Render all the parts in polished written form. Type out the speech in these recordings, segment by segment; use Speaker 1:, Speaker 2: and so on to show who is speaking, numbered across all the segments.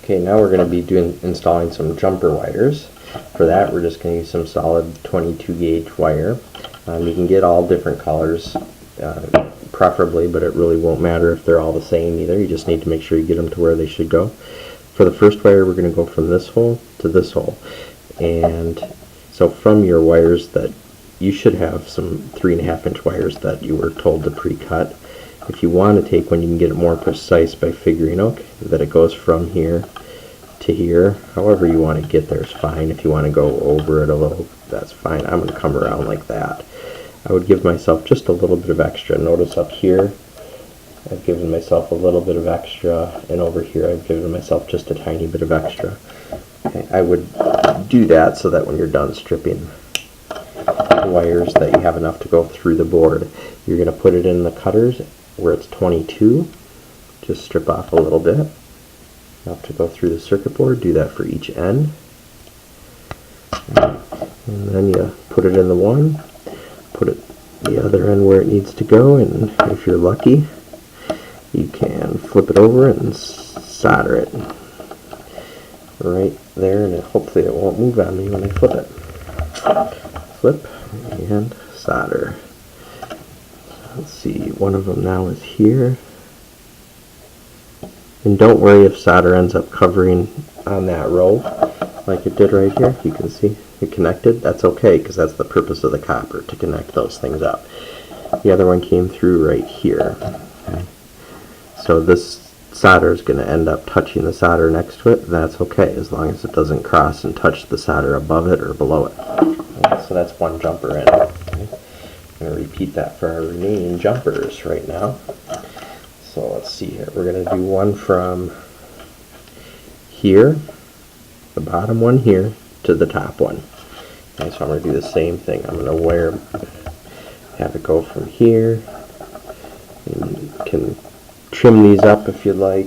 Speaker 1: Okay, now we're going to be installing some jumper wires. For that, we're just going to use some solid 22 gauge wire. You can get all different colors, preferably, but it really won't matter if they're all the same either. You just need to make sure you get them to where they should go. For the first wire, we're going to go from this hole to this hole. And so from your wires, that you should have some 3.5 inch wires that you were told to pre-cut. If you want to take one, you can get it more precise by figuring out that it goes from here to here. However you want to get there is fine. If you want to go over it a little, that's fine. I'm going to come around like that. I would give myself just a little bit of extra. Notice up here I've given myself a little bit of extra, and over here I've given myself just a tiny bit of extra. Okay, I would do that so that when you're done stripping the wires that you have enough to go through the board. You're going to put it in the cutters where it's 22. Just strip off a little bit. Enough to go through the circuit board. Do that for each end. And then you put it in the one, put it the other end where it needs to go, and if you're lucky, you can flip it over and solder it right there, and hopefully it won't move on me when I flip it. Flip and solder. Let's see, one of them now is here. And don't worry if solder ends up covering on that row like it did right here. You can see it connected. That's okay, because that's the purpose of the copper, to connect those things up. The other one came through right here. Okay. So this solder is going to end up touching the solder next to it. That's okay, as long as it doesn't cross and touch the solder above it or below it. Okay, so that's one jumper in. Okay. I'm going to repeat that for our remaining jumpers right now. So let's see here. We're going to do one from here, the bottom one here, to the top one. Okay, so I'm going to do the same thing. I'm going to have it go from here. And you can trim these up if you'd like.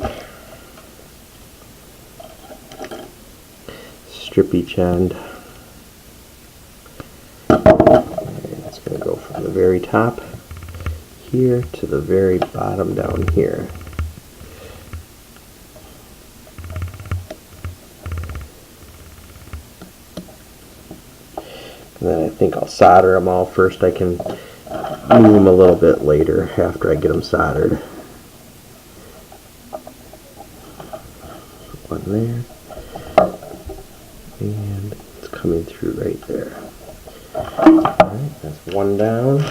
Speaker 1: Strip each end. And it's going to go from the very top here to the very bottom down here. And then I think I'll solder them all first. I can move them a little bit later after I get them soldered. One there, and it's coming through right there. Alright, that's one down.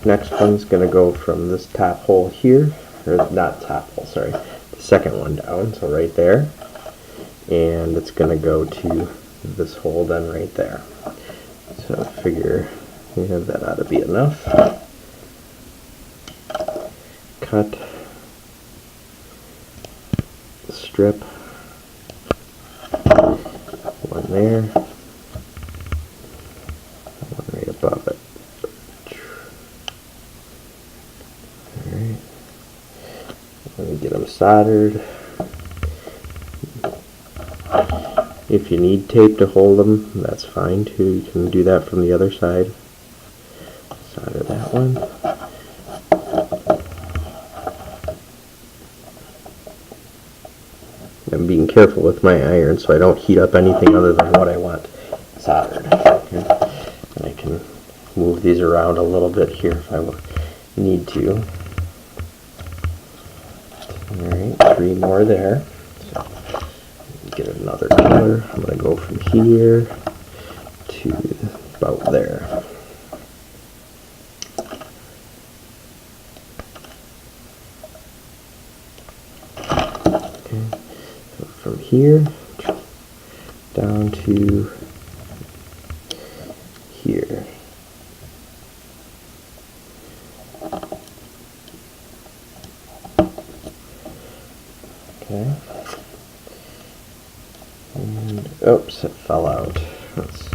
Speaker 1: Next one's going to go from this top hole here, or not top hole, sorry, the second one down, so right there. And it's going to go to this hole then right there. So I figure that ought to be enough. Cut. Strip. One there. One right above it. Alright. Let me get them soldered. If you need tape to hold them, that's fine too. You can do that from the other side. Solder that one. I'm being careful with my iron so I don't heat up anything other than what I want soldered. Okay. And I can move these around a little bit here if I need to. Alright, 3 more there. So, get another color. I'm going to go from here to about there. Okay. So from here down to here. Okay. And, oops, it fell out. Let's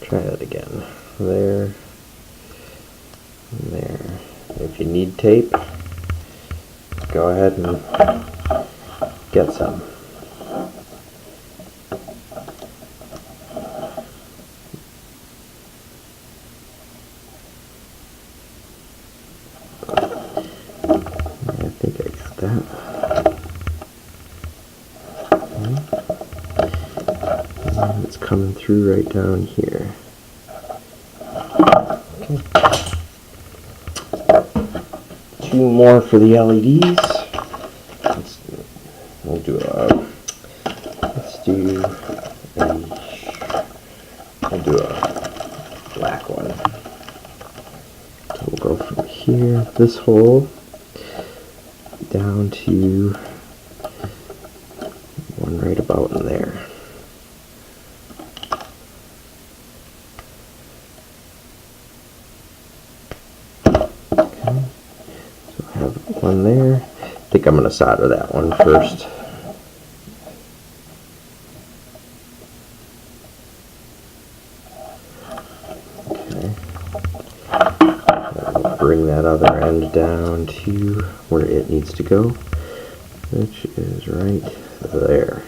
Speaker 1: try that again. There, and there. If you need tape, go ahead and get some. I think I got that. coming through right down here. Okay. 2 more for the LEDs. We'll do a black one. So we'll go from here, this hole, down to one right about in there. Okay, so I have one there. I think I'm going to solder that one first. Okay. We'll bring that other end down to where it needs to go, which is right there.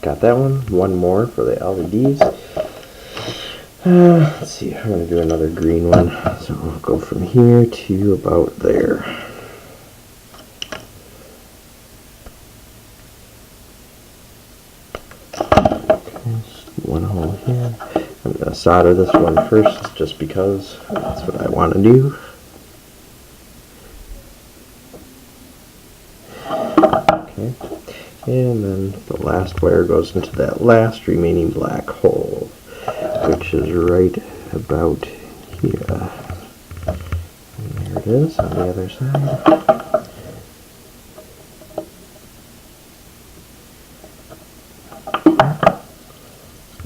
Speaker 1: Got that one. One more for the LEDs. Let's see, I'm going to do another green one. So we'll go from here to about there. Okay, one hole here. I'm going to solder this one first just because that's what I want to do. Okay. And then the last wire goes into that last remaining black hole, which is right about here. And there it is on the other side.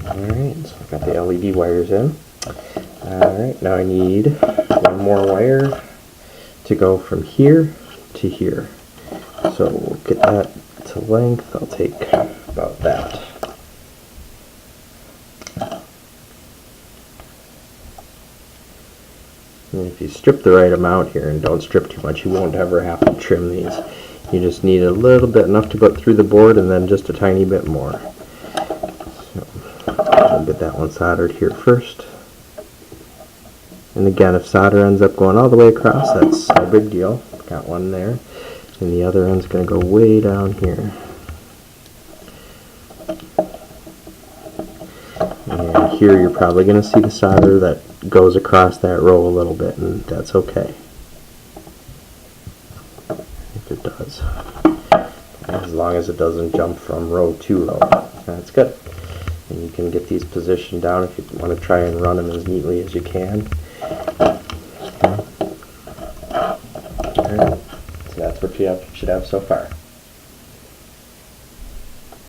Speaker 1: Alright, so I've got the LED wires in. Alright, now I need one more wire to go from here to here. So we'll get that to length. I'll take about that. And if you strip the right amount here and don't strip too much, you won't ever have to trim these. You just need a little bit, enough to go through the board, and then just a tiny bit more. So I'll get that one soldered here first. And again, if solder ends up going all the way across, that's no big deal. Got one there. And the other end's going to go way down here. And here you're probably going to see the solder that goes across that row a little bit, and that's okay. If it does. As long as it doesn't jump from row to row. That's good. And you can get these positioned down if you want to try and run them as neatly as you can. Okay. Alright. So that's what you should have so far.